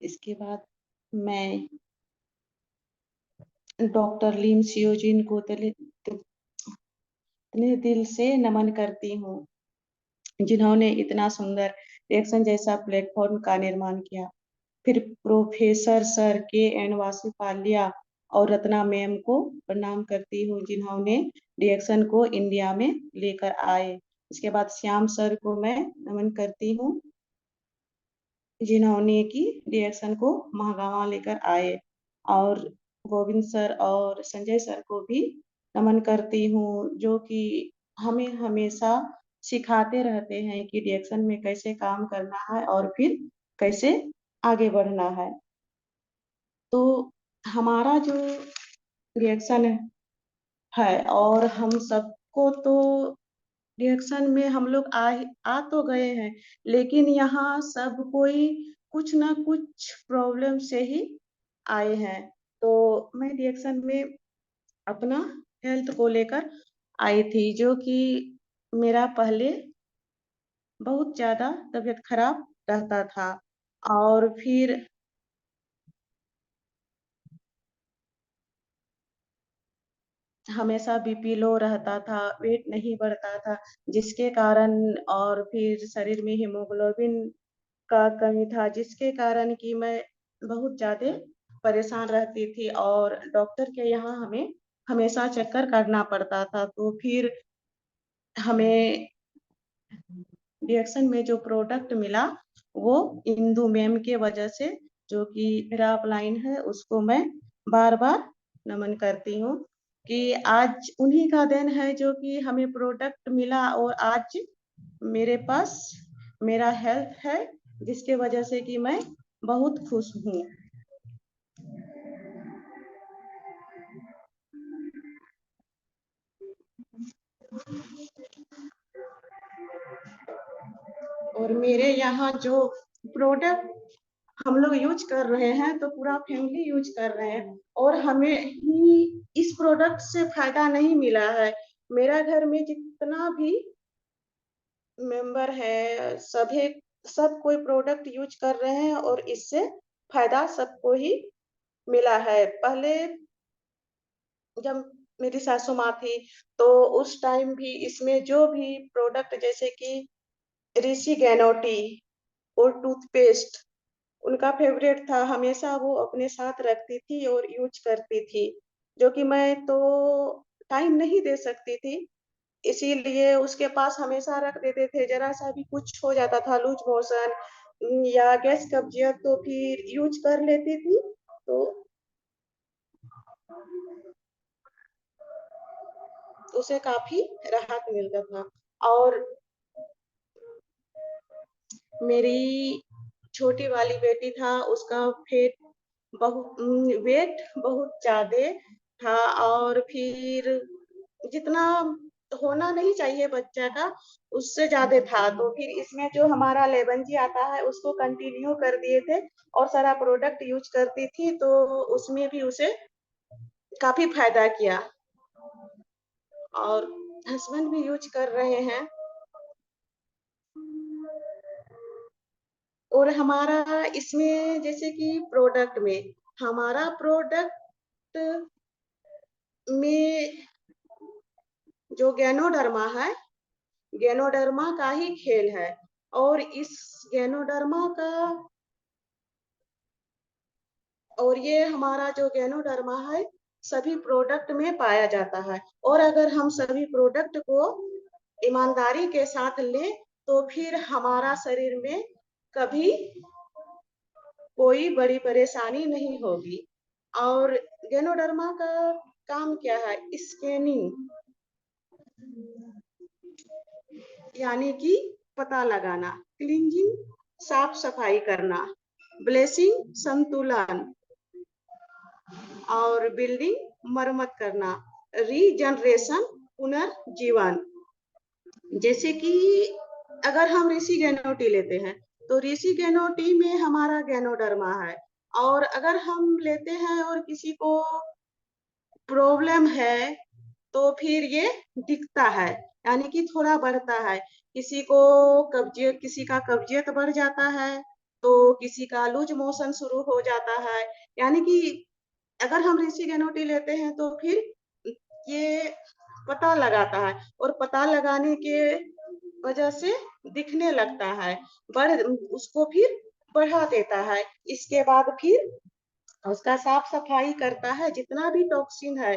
इसके बाद मैं डॉक्टर लिम सियोजिन को इतने दिल से नमन करती हूँ, जिन्होंने इतना सुंदर रिएक्शन जैसा प्लेटफॉर्म का निर्माण किया। फिर प्रोफेसर सर के एन वासुपाल्या और रत्ना मैम को प्रणाम करती हूँ, जिन्होंने रिएक्शन को इंडिया में लेकर आए। इसके बाद श्याम सर को मैं नमन करती हूँ, जिन्होंने की रिएक्शन को महागामा लेकर आए। और गोविंद सर और संजय सर को भी नमन करती हूँ, जो कि हमें हमेशा सिखाते रहते हैं कि रिएक्शन में कैसे काम करना है और फिर कैसे आगे बढ़ना है। तो हमारा जो रिएक्शन है, और हम सबको तो रिएक्शन में हम लोग आ तो गए हैं, लेकिन यहाँ सब कोई कुछ ना कुछ प्रॉब्लम से ही आए हैं। तो मैं रिएक्शन में अपना हेल्थ को लेकर आई थी, जो कि मेरा पहले बहुत ज्यादा तबीयत खराब रहता था। और फिर हमेशा बीपी लो रहता था, वेट नहीं बढ़ता था, जिसके कारण, और फिर शरीर में हीमोग्लोबिन का कमी था, जिसके कारण कि मैं बहुत ज्यादा परेशान रहती थी और डॉक्टर के यहाँ हमें हमेशा चक्कर काटना पड़ता था। तो फिर हमें रिएक्शन में जो प्रोडक्ट मिला वो इंदु मैम के वजह से, जो कि मेरा अपलाइन है, उसको मैं बार बार नमन करती हूँ कि आज उन्हीं का देन है जो कि हमें प्रोडक्ट मिला और आज मेरे पास मेरा हेल्थ है, जिसके वजह से कि मैं बहुत खुश हूँ। और मेरे यहाँ जो प्रोडक्ट हम लोग यूज कर रहे हैं, तो पूरा फैमिली यूज कर रहे हैं, और हमें ही इस प्रोडक्ट से फायदा नहीं मिला है। मेरा घर में जितना भी मेंबर है, सभी सब कोई प्रोडक्ट यूज कर रहे हैं और इससे फायदा सबको ही मिला है। पहले जब मेरी सासू माँ थी, तो उस टाइम भी इसमें जो भी प्रोडक्ट, जैसे कि ऋषि गैनोटी और टूथपेस्ट उनका फेवरेट था, हमेशा वो अपने साथ रखती थी और यूज करती थी, जो कि मैं तो टाइम नहीं दे सकती थी, इसीलिए उसके पास हमेशा रख देते थे। जरा सा भी कुछ हो जाता था, लूज मोशन या गैस कब्जियत, तो फिर यूज कर लेती थी, तो उसे काफी राहत मिलता था। और मेरी छोटी वाली बेटी था, उसका फेट बहुत वेट बहुत ज्यादा था, और फिर जितना होना नहीं चाहिए बच्चा का, उससे ज्यादा था। तो फिर इसमें जो हमारा लेबन जी आता है, उसको कंटिन्यू कर दिए थे और सारा प्रोडक्ट यूज करती थी, तो उसमें भी उसे काफी फायदा किया। और हस्बैंड भी यूज कर रहे हैं। और हमारा इसमें जैसे कि प्रोडक्ट में, हमारा प्रोडक्ट में जो गैनोडर्मा है, गैनोडर्मा का ही खेल है। और इस गैनोडर्मा का, और ये हमारा जो गैनोडर्मा है, सभी प्रोडक्ट में पाया जाता है। और अगर हम सभी प्रोडक्ट को ईमानदारी के साथ लें, तो फिर हमारा शरीर में कभी कोई बड़ी परेशानी नहीं होगी। और गैनोडर्मा का काम क्या है? स्कैनिंग, यानी कि पता लगाना, क्लींजिंग साफ सफाई करना, ब्लेसिंग संतुलन, और बिल्डिंग मरम्मत करना, रीजनरेशन पुनर्जीवन। जैसे कि अगर हम ऋषि गैनोटी लेते हैं, तो ऋषि गैनोटी में हमारा गैनोडर्मा है, और अगर हम लेते हैं और किसी को प्रॉब्लम है, तो फिर ये दिखता है, यानी कि थोड़ा बढ़ता है। किसी को कब्जियत, किसी का कब्जियत बढ़ जाता है, तो किसी का लूज मोशन शुरू हो जाता है। यानी कि अगर हम रिसीगेनोटी लेते हैं तो फिर ये पता लगाता है और पता लगाने के वजह से दिखने लगता है, बढ़ उसको फिर बढ़ा देता है। इसके बाद फिर उसका साफ-सफाई करता है, जितना भी टॉक्सिन है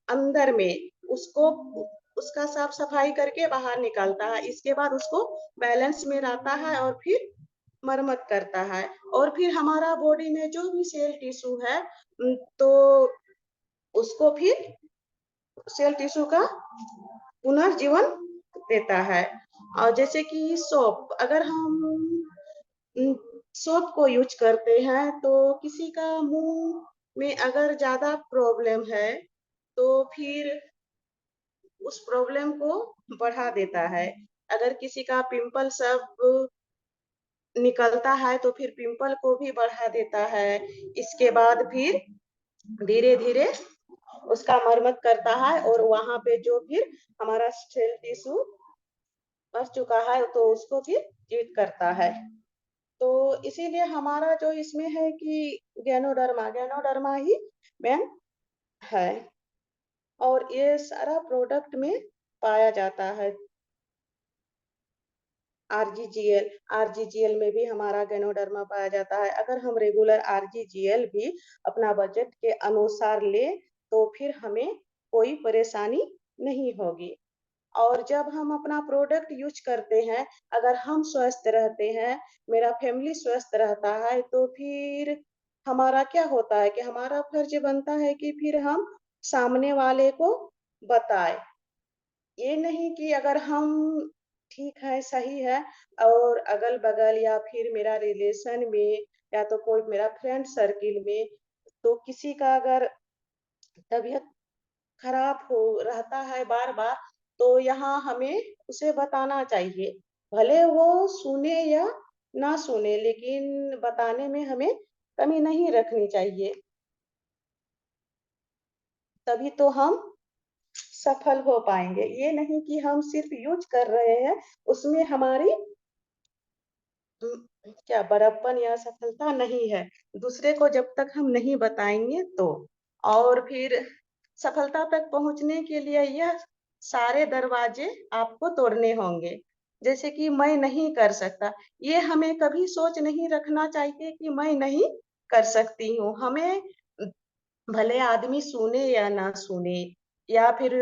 अंदर में उसको उसका साफ-सफाई करके बाहर निकालता है। इसके बाद उसको बैलेंस में रहता है और फिर मरम्मत करता है और फिर हमारा बॉडी में जो भी सेल टिश्यू है तो उसको फिर सेल टिश्यू का पुनर्जीवन देता है। और जैसे कि सोप, अगर हम उम, सोप को यूज़ करते हैं तो किसी का मुँह में अगर ज़्यादा प्रॉब्लम है, तो फिर उस प्रॉब्लम को बढ़ा देता है। अगर किसी का पिंपल सब निकलता है तो फिर पिंपल को भी बढ़ा देता है। इसके बाद फिर धीरे-धीरे उसका मरम्मत करता है और वहाँ पे जो फिर हमारा सेल टिश्यू मर चुका है तो उसको फिर जीवित करता है। तो इसीलिए हमारा जो इसमें है कि गैनोडर्मा ही मेन है और ये सारा प्रोडक्ट में पाया जाता है। आरजीजीएल में भी हमारा गैनोडर्मा पाया जाता है। अगर हम रेगुलर आरजीजीएल भी अपना बजट के अनुसार लें, तो फिर हमें कोई परेशानी नहीं होगी। और जब हम अपना प्रोडक्ट यूज़ करते हैं, अगर हम स्वस्थ रहते हैं, मेरा फैमिली स्वस्थ रहता है, तो फिर हमारा क्या होता है कि हमारा फर्ज़ बनता है कि फिर हम सामने वाले को बताएँ। ये नहीं कि अगर हम ठीक है, सही है और अगल-बगल या फिर मेरा रिलेशन में या तो कोई मेरा फ्रेंड सर्किल में, तो किसी का अगर तबीयत खराब हो रहता है बार-बार, तो यहाँ हमें उसे बताना चाहिए। भले वो सुने या ना सुने, लेकिन बताने में हमें कमी नहीं रखनी चाहिए। तभी तो हम सफल हो पाएँगे। ये नहीं कि हम सिर्फ़ यूज़ कर रहे हैं, उसमें हमारी क्या बड़प्पन या सफलता नहीं है। दूसरे को जब तक हम नहीं बताएँगे तो। और फिर सफलता तक पहुँचने के लिए यह सारे दरवाजे आपको तोड़ने होंगे। जैसे कि मैं नहीं कर सकता, ये हमें कभी सोच नहीं रखना चाहिए कि मैं नहीं कर सकती हूँ। हमें भले आदमी सुने या ना सुने या फिर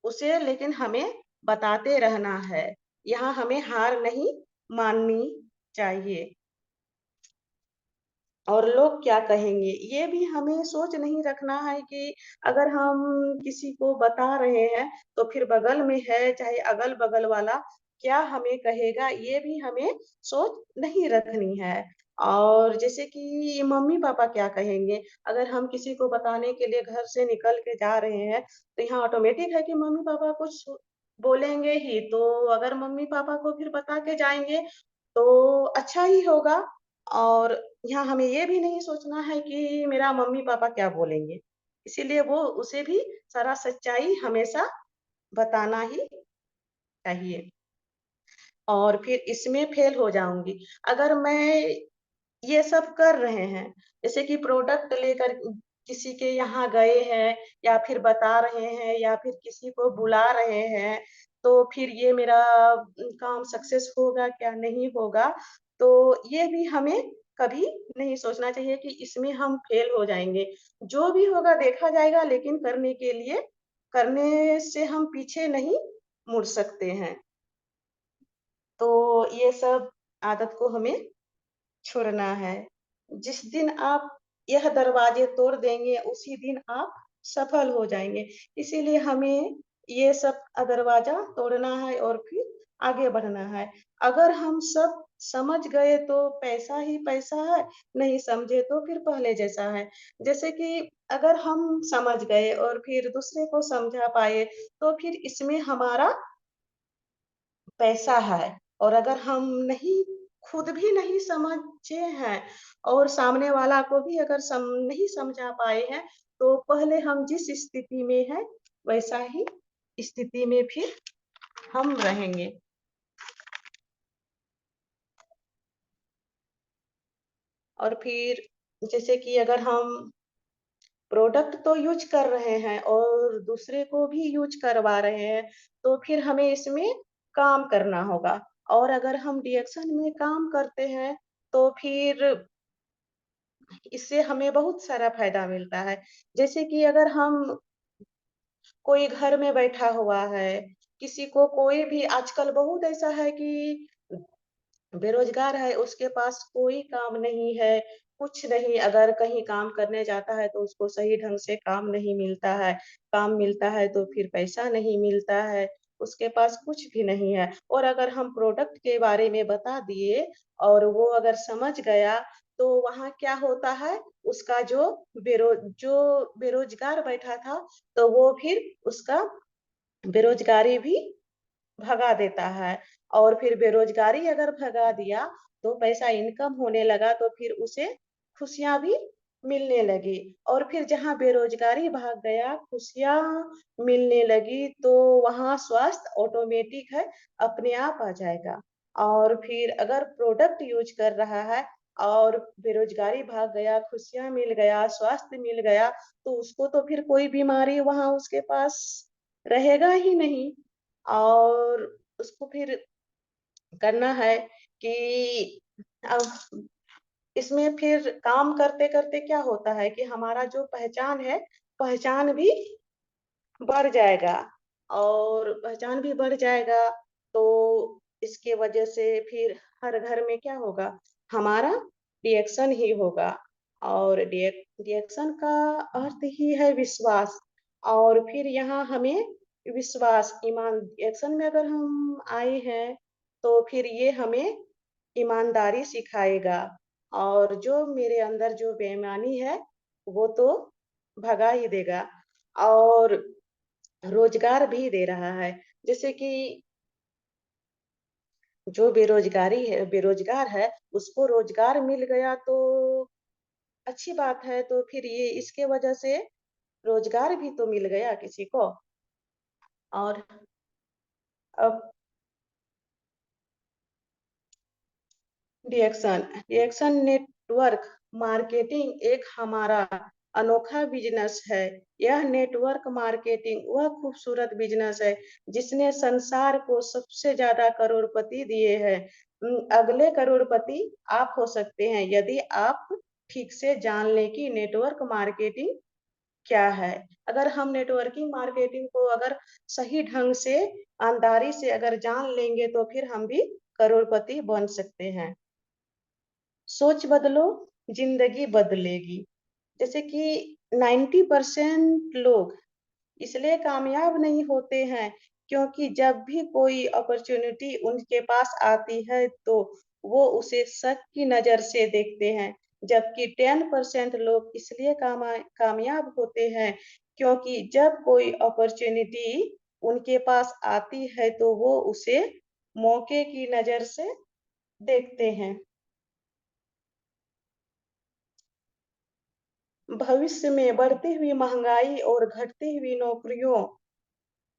उसे, लेकिन हमें बताते रहना है। यहाँ हमें हार नहीं माननी चाहिए। और लोग क्या कहेंगे, ये भी हमें सोच नहीं रखना है कि अगर हम किसी को बता रहे हैं, तो फिर बगल में है, चाहे अगल-बगल वाला क्या हमें कहेगा, ये भी हमें सोच नहीं रखनी है। और जैसे कि मम्मी-पापा क्या कहेंगे, अगर हम किसी को बताने के लिए घर से निकल के जा रहे हैं, तो यहाँ ऑटोमेटिक है कि मम्मी-पापा कुछ बोलेंगे ही, तो अगर मम्मी-पापा को फिर बता के जाएँगे, तो अच्छा ही होगा। और यहाँ हमें ये भी नहीं सोचना है कि मेरा मम्मी-पापा क्या बोलेंगे। इसीलिए वो उसे भी सारा सच्चाई हमेशा बताना ही चाहिए। और फिर इसमें फ़ेल हो जाऊँगी। अगर मैं ये सब कर रहे हैं, जैसे कि प्रोडक्ट लेकर किसी के यहाँ गए हैं या फिर बता रहे हैं या फिर किसी को बुला रहे हैं, तो फिर ये मेरा काम सक्सेस होगा क्या नहीं होगा, तो ये भी हमें कभी नहीं सोचना चाहिए कि इसमें हम फेल हो जाएँगे। जो भी होगा देखा जाएगा, लेकिन करने से हम पीछे नहीं मुड़ सकते हैं। तो ये सब आदत को हमें छोड़ना है। जिस दिन आप यह दरवाजे तोड़ देंगे, उसी दिन आप सफल हो जाएँगे। इसीलिए हमें ये सब दरवाज़ा तोड़ना है और फिर आगे बढ़ना है। अगर हम सब समझ गए तो पैसा ही पैसा है, नहीं समझे तो फिर पहले जैसा है। जैसे कि अगर हम समझ गए और फिर दूसरे को समझा पाए, तो फिर इसमें हमारा पैसा है। और अगर हम नहीं खुद भी नहीं समझे हैं और सामने वाला को भी अगर नहीं समझा पाए हैं, तो पहले हम जिस स्थिति में हैं, वैसा ही स्थिति में फिर हम रहेंगे। और फिर जैसे कि अगर हम प्रोडक्ट तो यूज कर रहे हैं और दूसरे को भी यूज करवा रहे हैं, तो फिर हमें इसमें काम करना होगा। और अगर हम डिएक्शन में काम करते हैं, तो फिर इससे हमें बहुत सारा फायदा मिलता है। जैसे कि अगर हम कोई घर में बैठा हुआ है, किसी को कोई भी आजकल बहुत ऐसा है कि बेरोजगार है, उसके पास कोई काम नहीं है, कुछ नहीं, अगर कहीं काम करने जाता है तो उसको सही ढंग से काम नहीं मिलता है, काम मिलता है तो फिर पैसा नहीं मिलता है, उसके पास कुछ भी नहीं है। और अगर हम प्रोडक्ट के बारे में बता दिए और वो अगर समझ गया, तो वहाँ क्या होता है, उसका जो बेरोजगार बैठा था, तो वो फिर उसका बेरोजगारी भी भगा देता है। और फिर बेरोजगारी अगर भगा दिया, तो पैसा इनकम होने लगा, तो फिर उसे खुशियाँ भी मिलने लगी। और फिर जहाँ बेरोजगारी भाग गया, खुशियाँ मिलने लगी, तो वहाँ स्वास्थ्य ऑटोमेटिक है, अपने आप आ जाएगा। और फिर अगर प्रोडक्ट यूज कर रहा है और बेरोजगारी भाग गया, खुशियाँ मिल गया, स्वास्थ्य मिल गया, तो उसको तो फिर कोई बीमारी वहाँ उसके पास रहेगा ही नहीं। और उसको फिर करना है कि अब इसमें फिर काम करते-करते क्या होता है कि हमारा जो पहचान है, पहचान भी बढ़ जाएगा। और पहचान भी बढ़ जाएगा, तो इसके वजह से फिर हर घर में क्या होगा, हमारा रिएक्शन ही होगा। और रिएक्शन का अर्थ ही है विश्वास। और फिर यहाँ हमें विश्वास, ईमान, रिएक्शन में अगर हम आए हैं, तो फिर ये हमें ईमानदारी सिखाएगा। और जो मेरे अंदर जो बेईमानी है, वो तो भगा ही देगा। और रोजगार भी दे रहा है। जैसे कि जो बेरोजगार है, उसको रोजगार मिल गया, तो अच्छी बात है। तो फिर ये इसके वजह से रोजगार भी तो मिल गया किसी को। और अब रिएक्शन रिएक्शन नेटवर्क मार्केटिंग एक हमारा अनोखा बिजनेस है। यह नेटवर्क मार्केटिंग वह खूबसूरत बिजनेस है जिसने संसार को सबसे ज्यादा करोड़पति दिए हैं। अगले करोड़पति आप हो सकते हैं, यदि आप ठीक से जान लें कि नेटवर्क मार्केटिंग क्या है। अगर हम नेटवर्किंग मार्केटिंग को अगर सही ढंग से, ईमानदारी से अगर जान लेंगे, तो फिर हम भी करोड़पति बन सकते हैं। सोच बदलो, जिंदगी बदलेगी। जैसे कि 90% लोग इसलिए कामयाब नहीं होते हैं, क्योंकि जब भी कोई अपॉर्चुनिटी उनके पास आती है, तो वो उसे शक की नजर से देखते हैं। जबकि 10% लोग इसलिए कामयाब होते हैं, क्योंकि जब कोई अपॉर्चुनिटी उनके पास आती है, तो वो उसे मौके की नजर से देखते हैं। भविष्य में बढ़ती हुई महंगाई और घटती हुई नौकरियों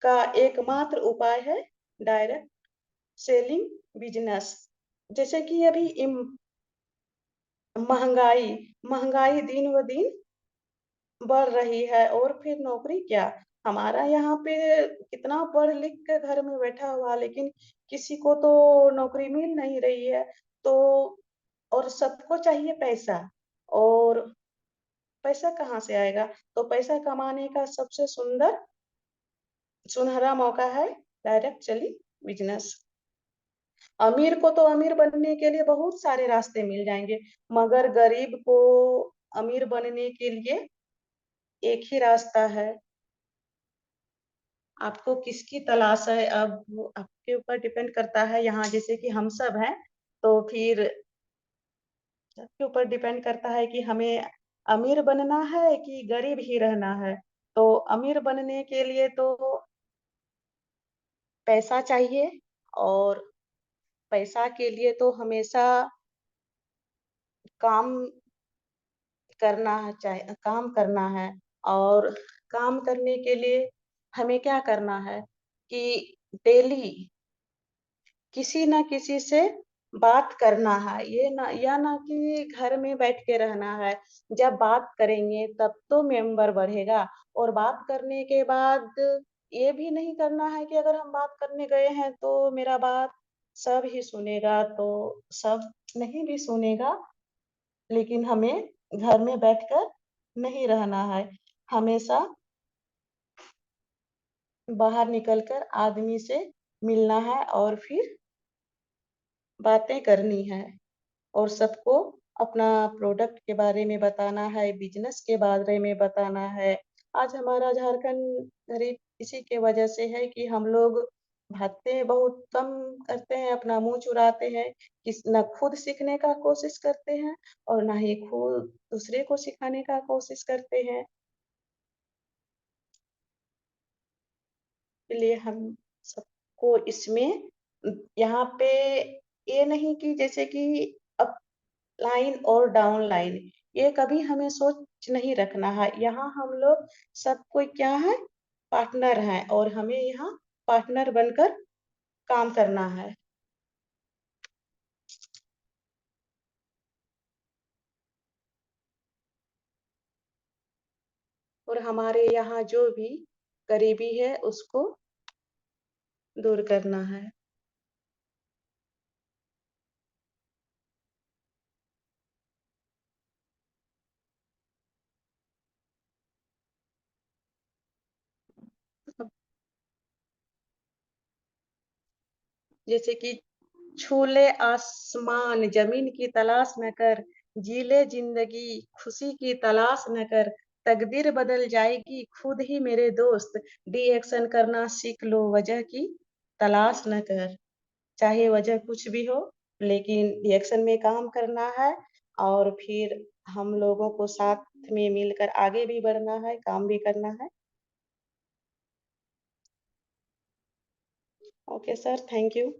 का एकमात्र उपाय है डायरेक्ट सेलिंग बिजनेस। जैसे कि अभी महंगाई महंगाई दिन ब दिन बढ़ रही है, और फिर नौकरी क्या, हमारा यहाँ पे कितना पढ़ लिख के घर में बैठा हुआ, लेकिन किसी को तो नौकरी मिल नहीं रही है। तो और सबको चाहिए पैसा, और पैसा कहाँ से आएगा। तो पैसा कमाने का सबसे सुनहरा मौका है डायरेक्ट सेलिंग बिजनेस। अमीर को तो अमीर बनने के लिए बहुत सारे रास्ते मिल जाएंगे, मगर गरीब को अमीर बनने के लिए एक ही रास्ता है। आपको किसकी तलाश है, अब वो आपके ऊपर डिपेंड करता है। यहाँ जैसे कि हम सब हैं, तो फिर सबके ऊपर डिपेंड करता है कि हमें अमीर बनना है कि गरीब ही रहना है। तो अमीर बनने के लिए तो पैसा चाहिए, और पैसा के लिए तो हमेशा काम काम करना है। और काम करने के लिए हमें क्या करना है कि डेली किसी न किसी से बात करना है, ये ना या ना कि घर में बैठ के रहना है। जब बात करेंगे तब तो मेंबर बढ़ेगा और बात करने के बाद ये भी नहीं करना है कि अगर हम बात करने गए हैं तो मेरा बात सब ही सुनेगा, तो सब नहीं भी सुनेगा, लेकिन हमें घर में बैठकर नहीं रहना है। हमेशा बाहर निकलकर आदमी से मिलना है और फिर बातें करनी है। और सबको अपना प्रोडक्ट के बारे में बताना है, बिज़नेस के बारे में बताना है। आज हमारा झारखंड गरीब इसी के वजह से है कि हम लोग बातें बहुत कम करते हैं, अपना मुँह चुराते हैं, ना खुद सीखने का कोशिश करते हैं और ना ही खुद दूसरे को सिखाने का कोशिश करते हैं। इसलिए हम सबको इसमें यहाँ पे ये नहीं कि जैसे कि अप लाइन और डाउन लाइन, ये कभी हमें सोच नहीं रखना है। यहाँ हम लोग सब कोई क्या है, पार्टनर हैं और हमें यहाँ पार्टनर बनकर काम करना है। और हमारे यहाँ जो भी गरीबी है उसको दूर करना है। अब जैसे कि छू ले आसमान ज़मीन की तलाश न कर, जी ले ज़िंदगी खुशी की तलाश न कर, तकदीर बदल जाएगी खुद ही मेरे दोस्त, डी-एक्शन करना सीख लो वजह की तलाश न कर। चाहे वजह कुछ भी हो, लेकिन डी-एक्शन में काम करना है और फिर हम लोगों को साथ में मिलकर आगे भी बढ़ना है, काम भी करना है। Okay sir, thank you.